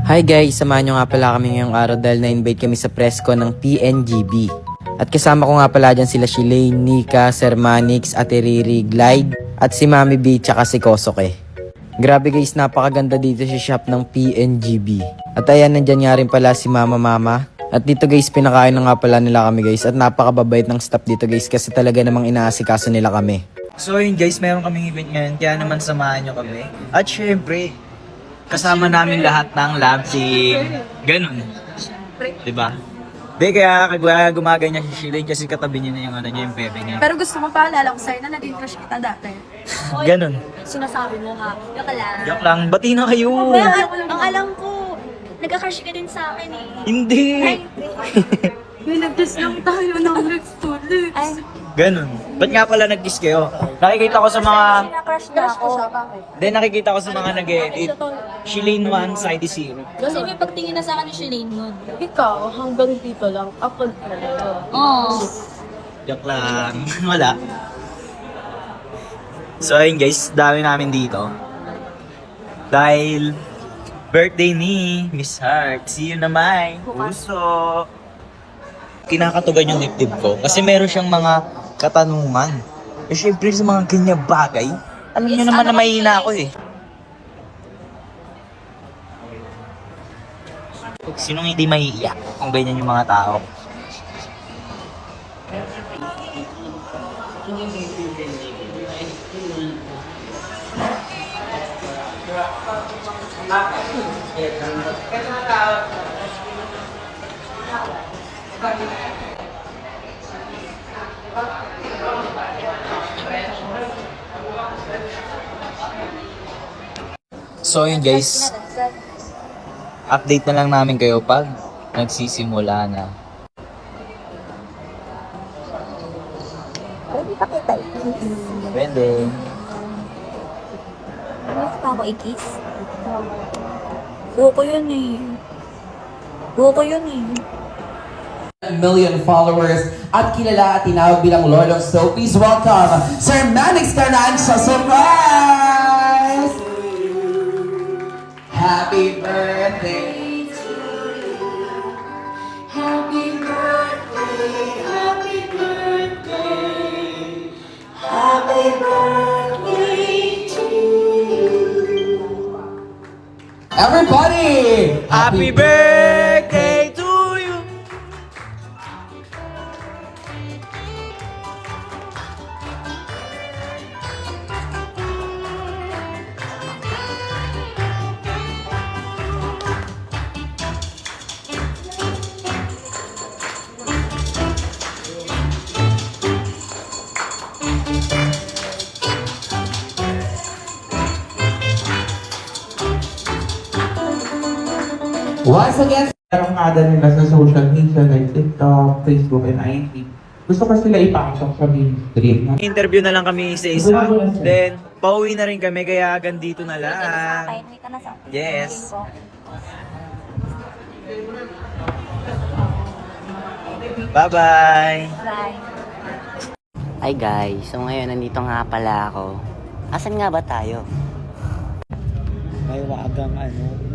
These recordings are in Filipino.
Hi guys, samahan nyo nga pala kami ngayong araw dahil na-invite kami sa press con ng PNGB. At kasama ko nga pala dyan sila Shilane, Nika, Sir Manix, Ate Riri, Glide, at si Mami B, tsaka si Kosoke. Grabe guys, napakaganda dito sa shop ng PNGB. At ayan, nandyan nga rin pala si Mama. At dito guys, pinakain na nga pala nila kami guys. At napakababait ng staff dito guys kasi talaga namang inaasikaso nila kami. So yun guys, meron kaming event ngayon, kaya naman samahan nyo kami. At syempre, kasama namin lahat ng lab team. Ganun. Diba? Di kaya gumaganyan si Shilane kasi katabi niya na yung ano niya, yung bebe niya. Pero gusto mo paalala ko sa'yo na naging crush kita dati. Ganun. Sinasabi mo ha. Joke lang. Joke lang, bati na kayo! Ang alam ko, nagka-crush ka din sa akin eh. Hindi! May nag-kiss lang tayo ng next to lips. Ay, Ganun. Ba't nga pala nag-kiss kayo? Nakikita ko sa mga... crush na ako. Then nakikita ko sa mga nag-edit. Shilane 1, Side 0. Kasi may pagtingin na sa akin ni Shilane nun. Ikaw, hanggang dito lang. Ako talaga. Oo. Joke lang. Wala. So ayun guys, dami namin dito. Dahil birthday ni Miss Heart. See you naman. Puso. Kinakatugan yung dibdib ko. Kasi meron siyang mga katanungan. Eh syempre sa mga ganyan bagay, alam niyo naman na mahina ako eh. Sinong hindi mahiiyak kung ganyan yung mga tao? So yun guys, update na lang namin kayo pag nagsisimula na. Pwede pakita eh. Pwede. Pwede pa ako i-kiss? Buko yun eh. Buko yun eh. Million followers at kilala at tinawag bilang Lord of Soap. Please welcome Sir Manix Carranza. Surprise! Happy birthday to you. Happy birthday, happy birthday. Happy birthday to you. Everybody! Happy birthday to you! Once again, Karangkada nila sa social media like TikTok, Facebook, and IG. Gusto ko sila ipasok sa mainstream. Interview na lang kami sa isa. Then, pauwi na rin kami kaya gandito na lang. Wait ka na sa Yes. Bye-bye! Bye. Hi guys, so ngayon nandito nga pala ako. Asan nga ba tayo? May wagang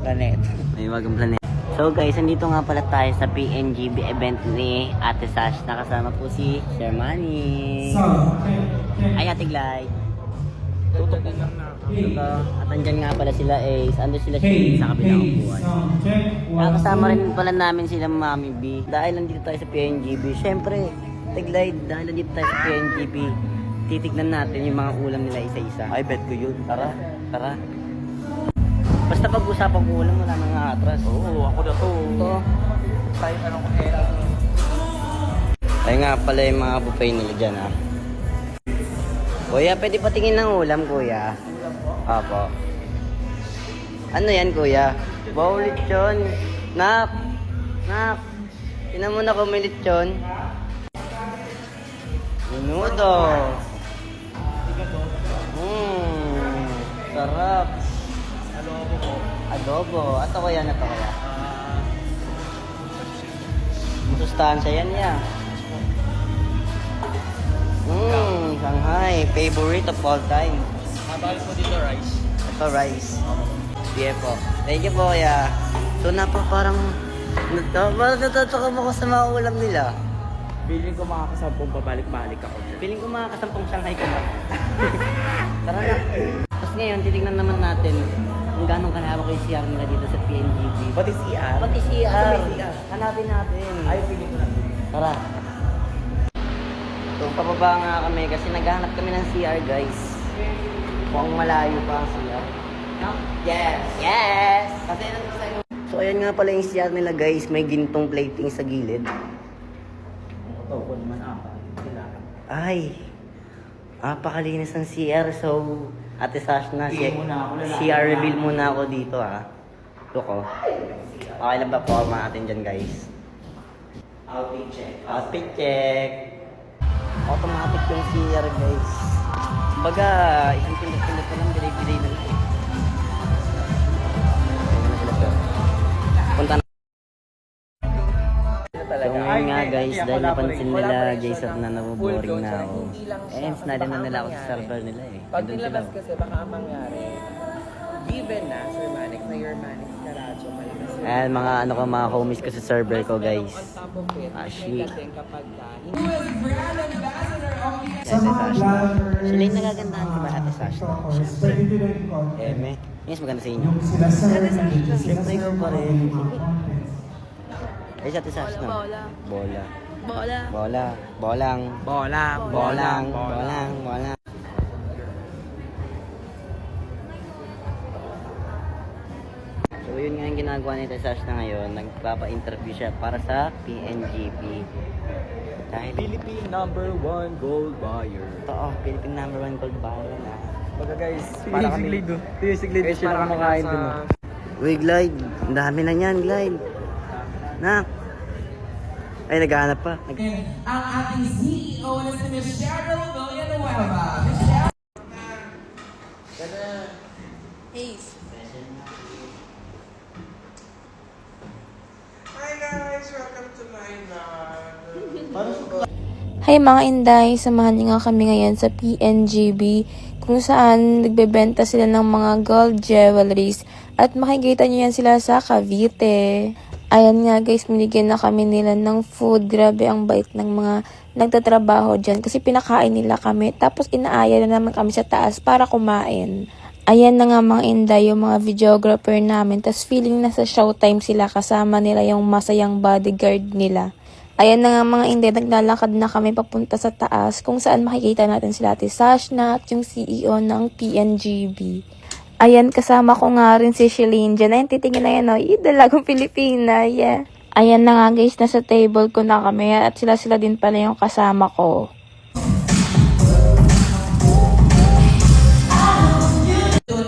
planeta. May wagang planet. So guys, nandito nga pala tayo sa PNGB event ni Ate Sash. Nakasama po si Sir Manny. Ay, Ate Glide. Tutok din lang na. At andyan nga pala sila andun sila sa kabilang upuan. Nakasama rin pala namin sila Mami B. Dahil nandito tayo sa PNGB. Siyempre, Ate Glide, dahil nandito tayo sa PNGB, titignan natin yung mga ulam nila isa-isa. Ay, bet ko yun. Tara, tara. Basta pag-usapan ko ulam, wala nang atras. Oo, ako na to. Ito. Kahit anong era. Ay nga pala yung mga buffet nila dyan ha. Kuya, pwede patingin ng ulam kuya? Apo. Ano yan kuya? Wow, lechon. Nak! Nak! Tinan mo na kung may lechon. Menudo. Sarap. Adobo. Ato kaya na to kaya? Masustansya yan ya. Shanghai, favorite of all time. Mabalik mo dito rice. Ito rice. Sige po. Thank you po, kuya. So parang natatakam ako sa mga ulam nila. Feeling ko makakasampung pabalik-balik ako. Feeling ko makakasampung Shanghai ka ba? Tara na. Tapos ngayon, titignan naman natin kung gano'ng kalawak yung CR nila dito sa PNGB. Pati CR? Pati CR. May CR. Hanapin natin. Ay, feeling ko lang. Tara. So, pababa nga kami kasi naghahanap kami ng CR, guys. Mukhang malayo pa ang CR. No? Yes! Yes! Kasi so, ayan nga pala yung CR nila, guys. May gintong plating sa gilid. Ito ko naman ata. Ay! Pakalinis ng CR. So, Ate Sash na, CR reveal muna ako dito, ah. Ito ko. Okay lang ba po natin dyan, guys? Outfit check. Outfit check. Automatic yung CR, guys. Kumbaga, isang pindot-pindot na lang, bilay-bilay na lang. Punta na. So ngayon nga, guys, dahil napansin nila, Jason, na nabuboring na ako. Sinali na nila ako sa server nila eh. Pag Andun nilabas sila. kasi baka ang mangyari, given na Sir Manix na your Manix Caracho malakas. Ayan, mga homies ko sa server ko, guys. On top of it, Shit. may dating kapag Ate Sash na. Sila yung nagagandahan ko ba, Ate Sash na? Eme. Yes, maganda sa inyo. Siyempre ikaw pa rin. Ay, Ate Sash na. Bola. Bola. Bola. Bola. Bolang. Bola, Bolang. Bolang. Bolang. So yun nga yung ginagawa ni Ate Sash na ngayon. Nagpapa-interview siya para sa PNGP. Dahil Philippine #1 gold buyer. totoo, Philippine #1 gold buyer na. Baga guys, para kami guys, para kami nasa Uy, Glide. Ang dami na niyan, Glide. Nak. Ay, naghahanap pa. Ang ating CEO na si Miss Cheryl Villanueva. Miss Cheryl. Ace. Hi guys, welcome to my vlog. Hi mga Inday, samahan niyo nga kami ngayon sa PNGB kung saan nagbebenta sila ng mga gold jewelries at makikita niyo yan sila sa Cavite. Ayan nga guys, binigyan na kami nila ng food. Grabe ang bait ng mga nagtatrabaho dyan kasi pinakain nila kami tapos inaaya na naman kami sa taas para kumain. Ayan na nga mga Inday, yung mga videographer namin. Tas feeling na sa showtime sila kasama nila yung masayang bodyguard nila. Ayan na nga mga Inday, naglalakad na kami papunta sa taas kung saan makikita natin sila Ate Sashna at yung CEO ng PNGB. Ayan, kasama ko nga rin si Shelene dyan. Ayan, titingin na yan, no? Dalagang Pilipina, yeah. Ayan na nga guys, nasa table ko na kami at sila din pala yung kasama ko.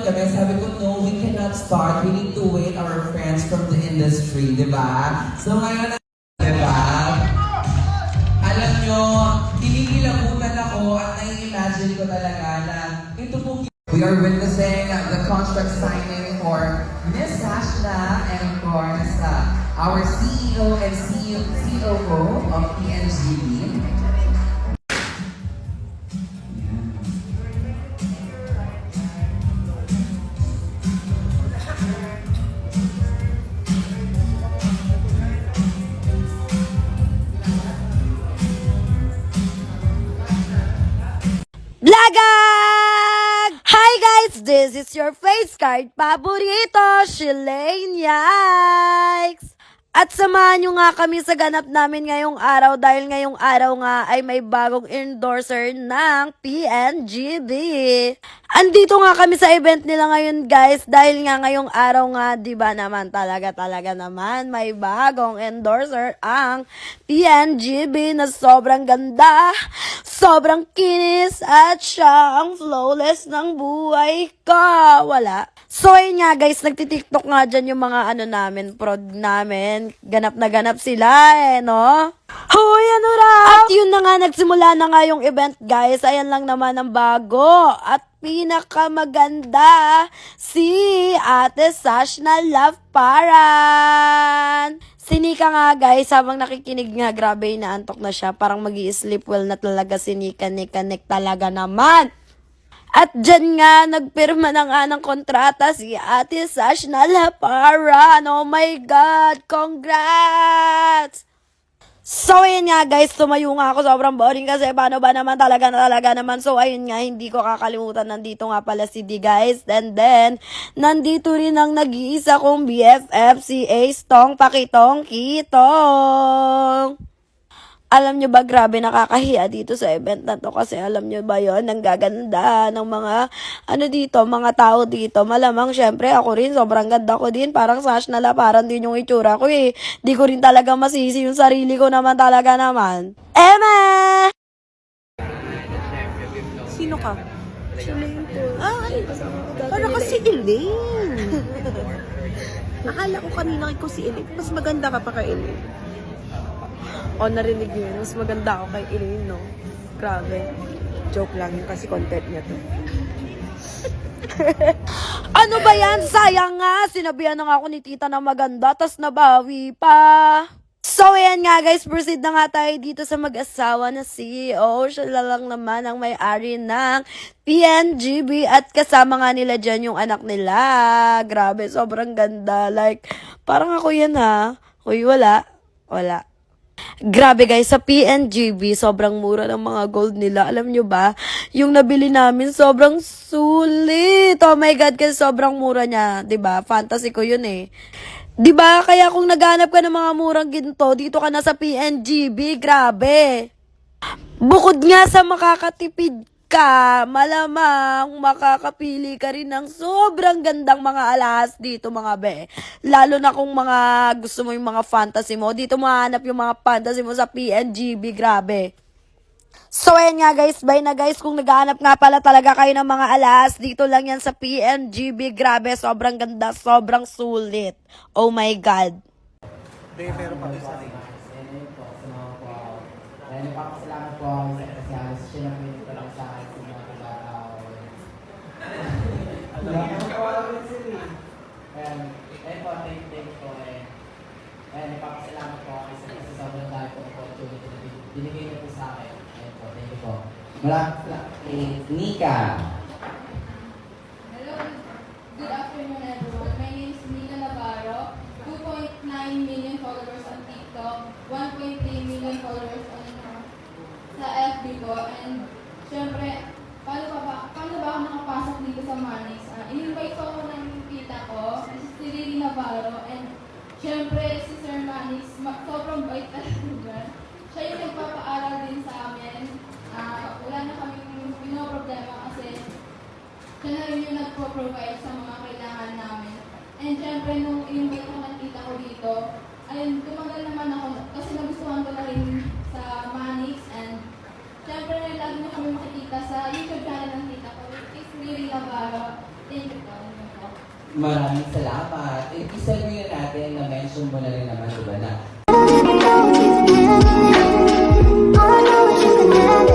Kami, sabi ko, no, we cannot start. We need to wait our friends from the industry, di ba? So ngayon, di ba? Alam nyo, kinikilabutan ako at nai-imagine ko talaga na ito po. We are witnessing the contract signing for Miss Sashna and of course, our CEO and COO of PNGB. Vlogag! Hi guys! This is your face card paborito, Shelene Yikes! At samahan nyo nga kami sa ganap namin ngayong araw dahil ngayong araw nga ay may bagong endorser ng PNGB. Andito nga kami sa event nila ngayon guys dahil nga ngayong araw nga diba naman talaga naman may bagong endorser ang PNGB na sobrang ganda, sobrang kinis at siya ang flawless ng buhay ko. Wala. So yun nga guys, nagtitiktok nga dyan yung mga namin, prod namin. Ganap na ganap sila no? Hoy, ano raw? At yun na nga, nagsimula na nga yung event guys. Ayan lang naman ang bago. At pinakamaganda si Ate Sashna Love Paran. Sinika nga guys, habang nakikinig nga, grabe inaantok na siya. Parang magi-sleep well na talaga si Nika talaga naman. At dyan nga, nagpirma na nga ng kontrata si Ate Sash na Laparan. Oh my God! Congrats! So, ayun nga guys, tumayo nga ako. Sobrang boring kasi paano ba naman talaga naman. So, ayun nga, hindi ko kakalimutan. Nandito nga pala si D guys. And then, nandito rin ang nag-iisa kong BFF, si Ace Tong Pakitong Kitong. Alam nyo ba, grabe nakakahiya dito sa event na to kasi alam nyo ba yon, ang gaganda ng mga, mga tao dito. Malamang, syempre, ako rin, sobrang ganda ko din. Parang Sash na Laparan din yung itsura ko eh. Di ko rin talaga masisi yung sarili ko naman talaga naman. Eme! Sino ka? Si Elaine po. Ay, para kasi Elaine. Akala ko kanina ko si Elaine. Mas maganda ka pa kay Elaine. O, narinig niyo yun. Mas maganda ako kay Elaine, no? Grabe. Joke lang yun kasi content niya to. Ano ba yan? Sayang nga. Sinabihan na nga ako ni tita na maganda, tas nabawi pa. So, ayan nga guys, proceed na nga tayo dito sa mag-asawa na CEO. Siya lang naman ang may-ari ng PNGB at kasama nga nila dyan yung anak nila. Grabe, sobrang ganda. Like, parang ako yan ha. Uy, wala. Wala. Grabe guys, sa PNGB, sobrang mura ng mga gold nila. Alam nyo ba, yung nabili namin, sobrang sulit. Oh my God, kasi sobrang mura niya. 'Di ba? Fantasy ko yun eh. 'Di ba? Kaya kung naghanap ka ng mga murang ginto, dito ka na sa PNGB. Grabe. Bukod nga sa makakatipid ka, malamang makakapili ka rin ng sobrang gandang mga alahas dito mga be. Lalo na kung mga gusto mo yung mga fantasy mo, dito mahanap yung mga fantasy mo sa PNGB, grabe. So ayan nga guys, bye na guys. Kung naghahanap nga pala talaga kayo ng mga alahas, dito lang yan sa PNGB, grabe, sobrang ganda, sobrang sulit. Oh my God. Nagpapasalamat po ako sa kasyalas. Siya na pinito lang sa akin sa mga pag-araw. Ayun po, thank you po. Nagpapasalamat po ako sa sobrang dahil po ng opportunity na binigay niyo po sa akin. Ayun po, thank you po. Nika. Hello, good afternoon everyone. My name is Nika Navarro. 2.9 million followers on TikTok, 1.3 million followers on sa FB ko, and syempre, paano ba ako nakapasok dito sa Manix? In-invite ko ako ng tita ko, si Riri Navarro, and syempre, si Sir Manix, sobrang bait talaga. Siya yung nagpapaaral din sa amin. Wala na kaming pinoproblema kasi siya na rin yung nagpo-provide sa mga kailangan namin. And syempre, nung in-invite ko ng tita ko dito, ayun, tumagal naman ako kasi nagustuhan ko na rin sa Manix, and syempre, lagi na kami makikita sa YouTube channel ng tita ko, which is Riri Navarro. Thank you po. Maraming salamat. Isa nyo natin na mention mo na rin naman, diba na? All I know is you can have